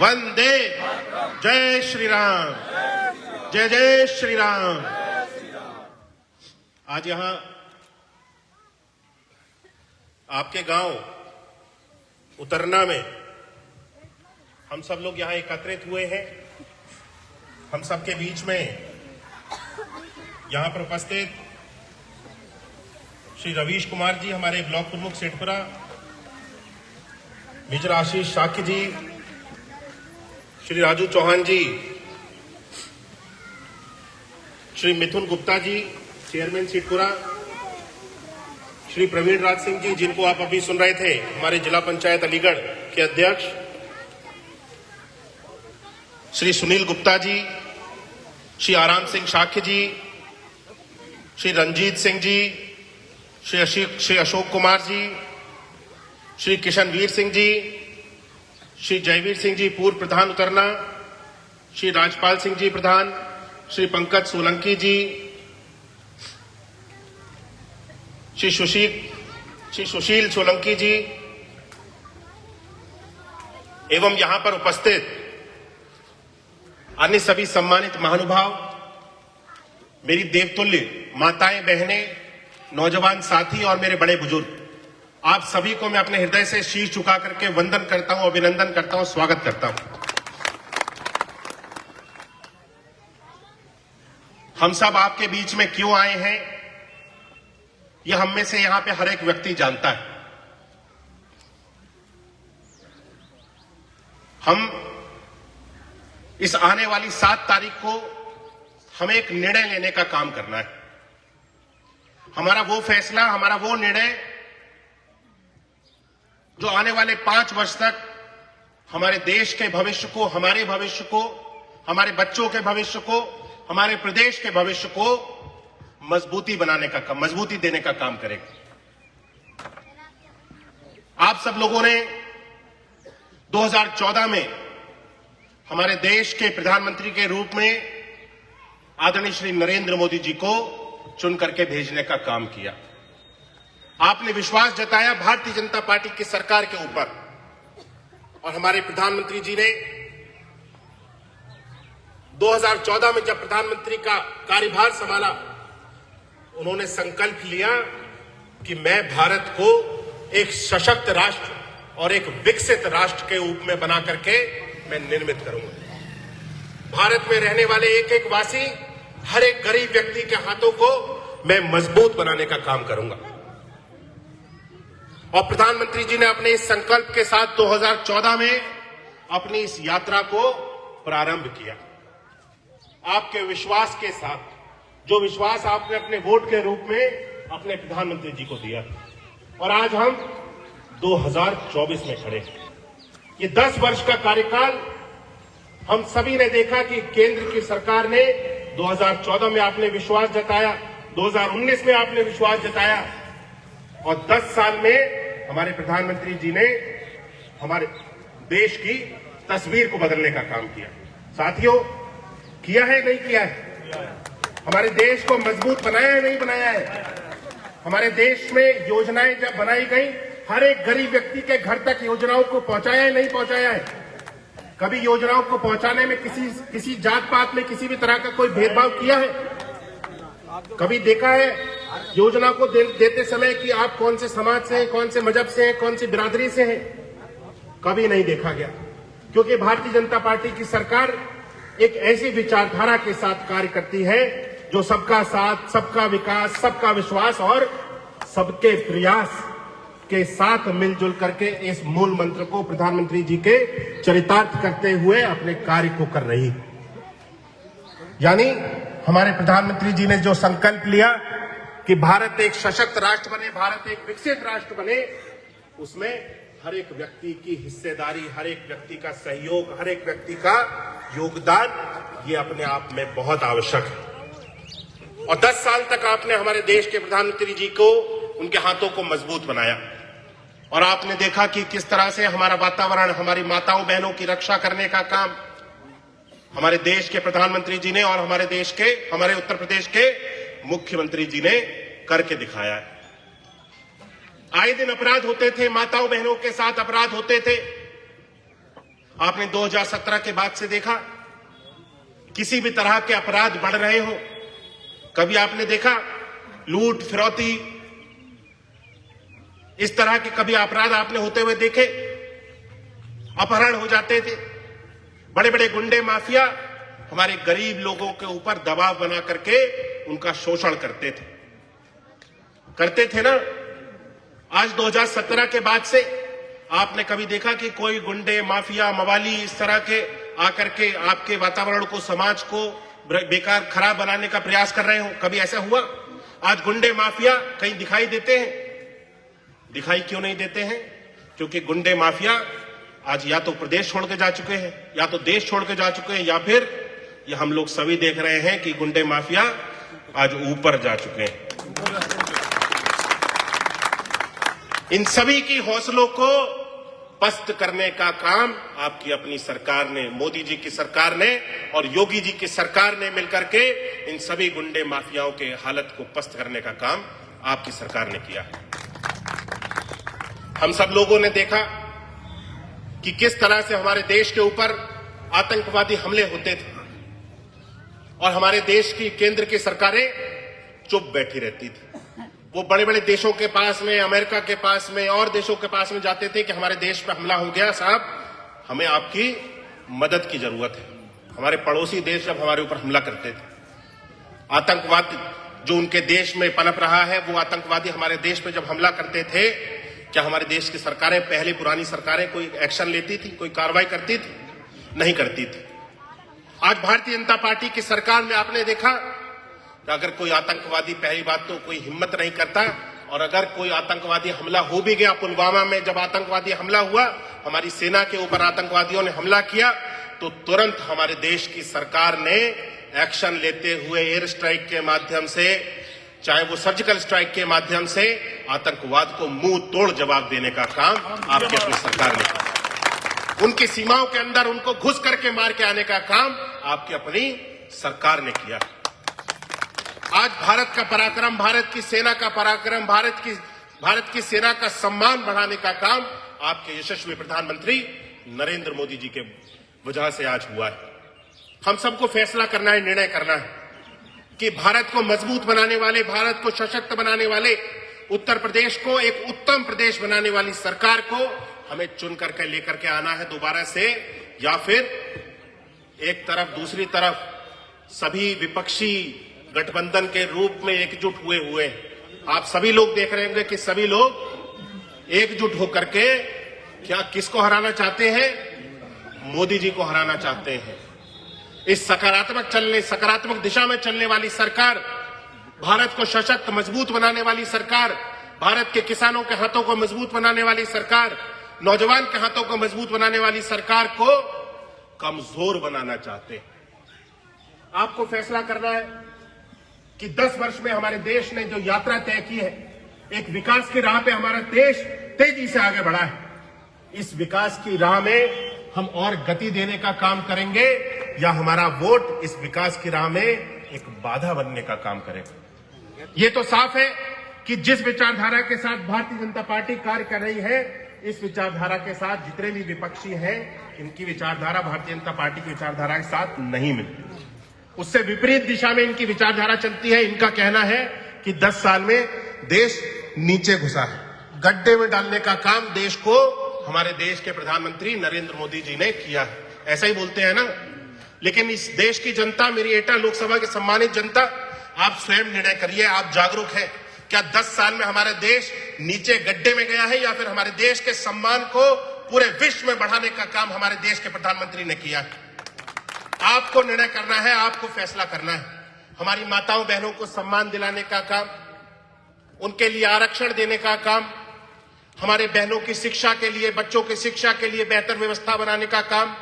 वंदे जय श्री राम, जय जय श्री राम। आज यहां आपके गांव उतरना में हम सब लोग यहां एकत्रित हुए हैं। हम सबके बीच में यहां पर उपस्थित श्री रवीश कुमार जी, हमारे ब्लॉक प्रमुख सेठपुरा, मेजर आशीष शाक्य जी, श्री राजू चौहान जी, श्री मिथुन गुप्ता जी, चेयरमैन सेठपुरा, श्री प्रवीण राज सिंह जी, जिनको आप अभी सुन रहे थे, हमारे जिला पंचायत अलीगढ़ के अध्यक्ष, श्री सुनील गुप्ता जी, श्री आराम सिंह शाक्य जी, श्री रंजीत सिंह जी, श्री अशोक कुमार जी, श्री किशनवीर सिंह जी, श्री जयवीर सिंह जी पूर्व प्रधान उतरना, श्री राजपाल सिंह जी प्रधान, श्री पंकज सोलंकी जी, श्री सुशील सोलंकी जी एवं यहां पर उपस्थित अन्य सभी सम्मानित महानुभाव, मेरी देवतुल्य माताएं, बहनें, नौजवान साथी और मेरे बड़े बुजुर्ग, आप सभी को मैं अपने हृदय से शीश झुका करके वंदन करता हूं, अभिनंदन करता हूं, स्वागत करता हूं। हम सब आपके बीच में क्यों आए हैं, यह हम में से यहां पे हर एक व्यक्ति जानता है। हम इस आने वाली 7 तारीख को हमें एक निर्णय लेने का काम करना है। हमारा वो फैसला, हमारा वो निर्णय जो आने वाले 5 वर्ष तक हमारे देश के भविष्य को, हमारे भविष्य को, हमारे बच्चों के भविष्य को, हमारे प्रदेश के भविष्य को मजबूती देने का काम करेगा। आप सब लोगों ने 2014 में हमारे देश के प्रधानमंत्री के रूप में आदरणीय श्री नरेंद्र मोदी जी को चुन करके भेजने का काम किया। आपने विश्वास जताया भारतीय जनता पार्टी की सरकार के ऊपर, और हमारे प्रधानमंत्री जी ने 2014 में जब प्रधानमंत्री का कार्यभार संभाला, उन्होंने संकल्प लिया कि मैं भारत को एक सशक्त राष्ट्र और एक विकसित राष्ट्र के रूप में बना करके मैं निर्मित करूंगा। भारत में रहने वाले एक एक वासी, हर एक गरीब व्यक्ति के हाथों को मैं मजबूत बनाने का काम करूंगा। और प्रधानमंत्री जी ने अपने इस संकल्प के साथ 2014 में अपनी इस यात्रा को प्रारंभ किया। आपके विश्वास के साथ, जो विश्वास आपने अपने वोट के रूप में अपने प्रधानमंत्री जी को दिया, और आज हम 2024 में खड़े हैं। ये 10 वर्ष का कार्यकाल हम सभी ने देखा कि केंद्र की सरकार ने 2014 में आपने विश्वास जताया, 2019 में आपने विश्वास जताया, और 10 साल में हमारे प्रधानमंत्री जी ने हमारे देश की तस्वीर को बदलने का काम किया। साथियों, किया है नहीं किया है? हमारे देश को मजबूत बनाया है नहीं बनाया है? हमारे देश में योजनाएं जब बनाई गई, हर एक गरीब व्यक्ति के घर तक योजनाओं को पहुंचाया है नहीं पहुंचाया है? कभी योजनाओं को पहुंचाने में किसी जात पात में किसी भी तरह का कोई भेदभाव किया है? कभी देखा है योजना को देते समय कि आप कौन से समाज से हैं, कौन से मजहब से हैं, कौन सी बिरादरी से हैं? कभी नहीं देखा गया, क्योंकि भारतीय जनता पार्टी की सरकार एक ऐसी विचारधारा के साथ कार्य करती है जो सबका साथ, सबका विकास, सबका विश्वास और सबके प्रयास के साथ मिलजुल करके इस मूल मंत्र को प्रधानमंत्री जी के चरितार्थ करते हुए अपने कार्य को कर रही। यानी हमारे प्रधानमंत्री जी ने जो संकल्प लिया कि भारत एक सशक्त राष्ट्र बने, भारत एक विकसित राष्ट्र बने, उसमें हर एक व्यक्ति की हिस्सेदारी, हर एक व्यक्ति का सहयोग, हर एक व्यक्ति का योगदान, ये अपने आप में बहुत आवश्यक है। और 10 साल तक आपने हमारे देश के प्रधानमंत्री जी को, उनके हाथों को मजबूत बनाया, और आपने देखा कि किस तरह से हमारा वातावरण, हमारी माताओं बहनों की रक्षा करने का काम हमारे देश के प्रधानमंत्री जी ने और हमारे उत्तर प्रदेश के मुख्यमंत्री जी ने करके दिखाया है। आए दिन अपराध होते थे, माताओं बहनों के साथ अपराध होते थे, आपने 2017 के बाद से देखा किसी भी तरह के अपराध बढ़ रहे हो? कभी आपने देखा लूट फिरौती इस तरह के कभी अपराध आपने होते हुए देखे? अपहरण हो जाते थे, बड़े बड़े गुंडे माफिया हमारे गरीब लोगों के ऊपर दबाव बना करके उनका शोषण करते थे ना। आज 2017 के बाद से आपने कभी देखा कि कोई गुंडे माफिया मवाली इस तरह के आकर के आपके वातावरण को, समाज को बेकार खराब बनाने का प्रयास कर रहे हो? कभी ऐसा हुआ? आज गुंडे माफिया कहीं दिखाई देते हैं? दिखाई क्यों नहीं देते हैं? क्योंकि गुंडे माफिया आज या तो प्रदेश छोड़ के जा चुके हैं, या तो देश छोड़ के जा चुके हैं, या फिर ये हम लोग सभी देख रहे हैं कि गुंडे माफिया आज ऊपर जा चुके हैं। इन सभी की हौसलों को पस्त करने का काम आपकी अपनी सरकार ने, मोदी जी की सरकार ने और योगी जी की सरकार ने मिलकर के इन सभी गुंडे माफियाओं के हालत को पस्त करने का काम आपकी सरकार ने किया है। हम सब लोगों ने देखा कि किस तरह से हमारे देश के ऊपर आतंकवादी हमले होते थे और हमारे देश की केंद्र की सरकारें चुप बैठी रहती थी। वो बड़े बड़े देशों के पास में, अमेरिका के पास में और देशों के पास में जाते थे कि हमारे देश पर हमला हो गया, साहब हमें आपकी मदद की जरूरत है। हमारे पड़ोसी देश जब हमारे ऊपर हमला करते थे, आतंकवाद जो उनके देश में पनप रहा है, वो आतंकवादी हमारे देश में जब हमला करते थे, क्या हमारे देश की सरकारें, पहले पुरानी सरकारें कोई एक्शन लेती थी, कोई कार्रवाई करती थी? नहीं करती थी। आज भारतीय जनता पार्टी की सरकार में आपने देखा कि अगर कोई आतंकवादी, पहली बात तो कोई हिम्मत नहीं करता, और अगर कोई आतंकवादी हमला हो भी गया, पुलवामा में जब आतंकवादी हमला हुआ, हमारी सेना के ऊपर आतंकवादियों ने हमला किया, तो तुरंत हमारे देश की सरकार ने एक्शन लेते हुए एयर स्ट्राइक के माध्यम से, चाहे वो सर्जिकल स्ट्राइक के माध्यम से, आतंकवाद को मुंह तोड़ जवाब देने का काम आपकी अपनी सरकार ने किया। उनकी सीमाओं के अंदर उनको घुस करके मार के आने का काम आपकी अपनी सरकार ने किया। आज भारत का पराक्रम, भारत की सेना का पराक्रम, भारत की सेना का सम्मान बढ़ाने का काम आपके यशस्वी प्रधानमंत्री नरेंद्र मोदी जी के वजह से आज हुआ है। हम सबको फैसला करना है, निर्णय करना है कि भारत को मजबूत बनाने वाले, भारत को सशक्त बनाने वाले, उत्तर प्रदेश को एक उत्तम प्रदेश बनाने वाली सरकार को हमें चुन करके लेकर के आना है दोबारा से, या फिर एक तरफ दूसरी तरफ सभी विपक्षी गठबंधन के रूप में एकजुट हुए आप सभी लोग देख रहे होंगे कि सभी लोग एकजुट होकर के क्या किसको हराना चाहते हैं? मोदी जी को हराना चाहते हैं। इस सकारात्मक दिशा में चलने वाली सरकार, भारत को सशक्त मजबूत बनाने वाली सरकार, भारत के किसानों के हाथों को मजबूत बनाने वाली सरकार, नौजवान के हाथों को मजबूत बनाने वाली सरकार को कमजोर बनाना चाहते हैं। आपको फैसला करना है कि 10 वर्ष में हमारे देश ने जो यात्रा तय की है, एक विकास की राह पे हमारा देश तेजी से आगे बढ़ा है। इस विकास की राह में हम और गति देने का काम करेंगे, या हमारा वोट इस विकास की राह में एक बाधा बनने का काम करेगा? ये तो साफ है कि जिस विचारधारा के साथ भारतीय जनता पार्टी कार्य कर रही है, इस विचारधारा के साथ जितने भी विपक्षी हैं, इनकी विचारधारा भारतीय जनता पार्टी की विचारधारा के साथ नहीं मिलती। उससे विपरीत दिशा में इनकी विचारधारा चलती है। इनका कहना है कि 10 साल में देश नीचे घुसा है, गड्ढे में डालने का काम देश को हमारे देश के प्रधानमंत्री नरेंद्र मोदी जी ने किया है। ऐसा ही बोलते हैं ना। लेकिन इस देश की जनता, मेरी एटा लोकसभा की सम्मानित जनता, आप स्वयं निर्णय करिए, आप जागरूक हैं। क्या 10 साल में हमारा देश नीचे गड्ढे में गया है, या फिर हमारे देश के सम्मान को पूरे विश्व में बढ़ाने का काम हमारे देश के प्रधानमंत्री ने किया है? आपको निर्णय करना है, आपको फैसला करना है। हमारी माताओं बहनों को सम्मान दिलाने का काम, उनके लिए आरक्षण देने का काम, हमारे बहनों की शिक्षा के लिए, बच्चों की शिक्षा के लिए बेहतर व्यवस्था बनाने का काम,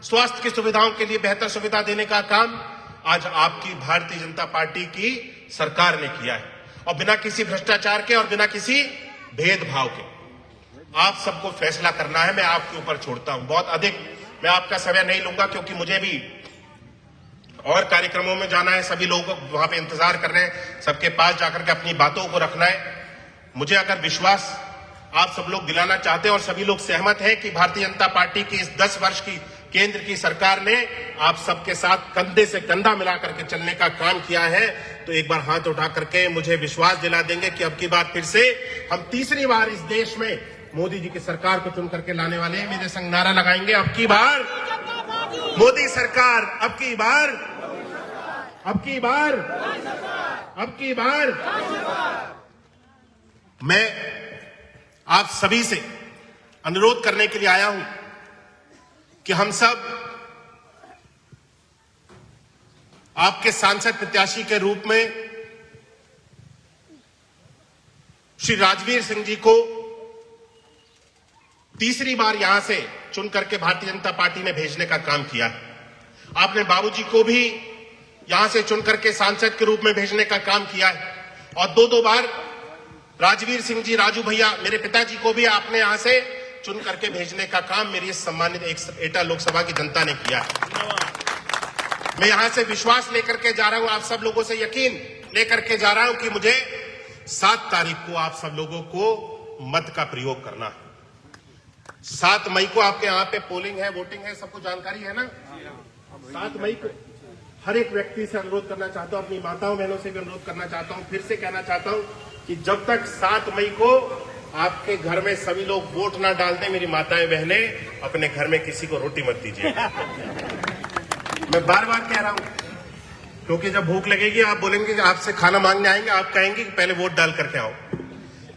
स्वास्थ्य की सुविधाओं के लिए बेहतर सुविधा देने का काम आज आपकी भारतीय जनता पार्टी की सरकार ने किया है, और बिना किसी भ्रष्टाचार के और बिना किसी भेदभाव के। आप सबको फैसला करना है, मैं आपके ऊपर छोड़ता हूं। बहुत अधिक मैं आपका समय नहीं लूंगा, क्योंकि मुझे भी और कार्यक्रमों में जाना है, सभी लोग वहां पे इंतजार कर रहे हैं, सबके पास जाकर के अपनी बातों को रखना है। मुझे अगर विश्वास आप सब लोग दिलाना चाहते हैं और सभी लोग सहमत हैं कि भारतीय जनता पार्टी की इस 10 वर्ष की केंद्र की सरकार ने आप सबके साथ कंधे से कंधा मिलाकर के चलने का काम किया है, तो एक बार हाथ उठा करके मुझे विश्वास दिला देंगे कि अब की बार फिर से हम तीसरी बार इस देश में मोदी जी की सरकार को चुन करके लाने वाले हैं। मेरे संग नारा लगाएंगे, अब की बार मोदी सरकार, अब की बार, अब की बार, अब की बार। मैं आप सभी से अनुरोध करने के लिए आया हूं कि हम सब आपके सांसद प्रत्याशी के रूप में श्री राजवीर सिंह जी को तीसरी बार यहां से चुन करके भारतीय जनता पार्टी ने भेजने का काम किया है। आपने बाबूजी को भी यहां से चुन करके सांसद के रूप में भेजने का काम किया है और दो बार राजवीर सिंह जी, राजू भैया, मेरे पिताजी को भी आपने यहां से चुन करके भेजने का काम मेरी सम्मानित एटा लोकसभा की जनता ने किया है। मैं यहां से विश्वास लेकर के जा रहा हूं, आप सब लोगों से यकीन लेकर के जा रहा हूं कि मुझे 7 तारीख को आप सब लोगों को मत का प्रयोग करना है। 7 मई को आपके यहाँ पे पोलिंग है, वोटिंग है, सबको जानकारी है ना। 7 मई को हर एक व्यक्ति से अनुरोध करना चाहता हूं, अपनी माताओं बहनों से भी अनुरोध करना चाहता हूं, फिर से कहना चाहता हूं कि जब तक 7 मई को आपके घर में सभी लोग वोट ना डाल दें, मेरी माताएं बहनें, अपने घर में किसी को रोटी मत दीजिए। मैं बार बार कह रहा हूं, क्योंकि जब भूख लगेगी आप बोलेंगे कि आपसे खाना मांगने आएंगे, आप कहेंगे कि पहले वोट डाल करके आओ,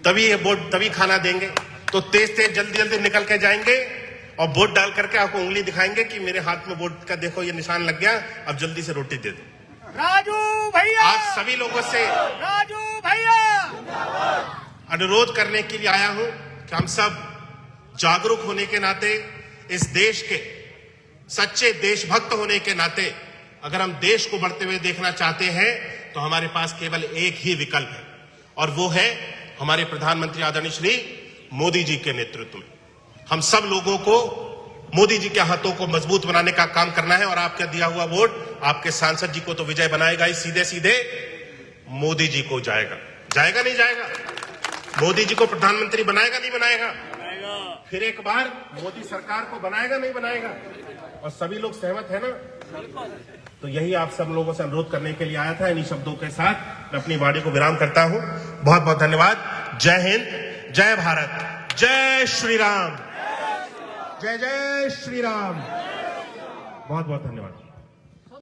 तभी ये वोट, तभी खाना देंगे। तो तेज तेज जल्दी जल्दी निकल के जाएंगे और वोट डाल करके आपको उंगली दिखाएंगे कि मेरे हाथ में वोट का देखो ये निशान लग गया, अब जल्दी से रोटी दे दो। राजू भैया, आज सभी लोगों से राजू भैया अनुरोध करने के लिए आया हूं कि हम सब जागरूक होने के नाते, इस देश के सच्चे देशभक्त होने के नाते, अगर हम देश को बढ़ते हुए देखना चाहते हैं तो हमारे पास केवल एक ही विकल्प है और वो है हमारे प्रधानमंत्री आदरणीय श्री मोदी जी के नेतृत्व में। हम सब लोगों को मोदी जी के हाथों को मजबूत बनाने का काम करना है और आपका दिया हुआ वोट आपके सांसद जी को तो विजय बनाएगा ही, सीधे सीधे मोदी जी को जाएगा। जाएगा नहीं जाएगा? मोदी जी को प्रधानमंत्री बनाएगा नहीं बनाएगा? फिर एक बार मोदी सरकार को बनाएगा नहीं बनाएगा? और सभी लोग सहमत है ना? तो यही आप सब लोगों से अनुरोध करने के लिए आया था। इन्हीं शब्दों के साथ मैं अपनी वाणी को विराम करता हूं। बहुत बहुत धन्यवाद। जय हिंद, जय भारत, जय श्री राम, जय जय श्री राम। बहुत बहुत धन्यवाद।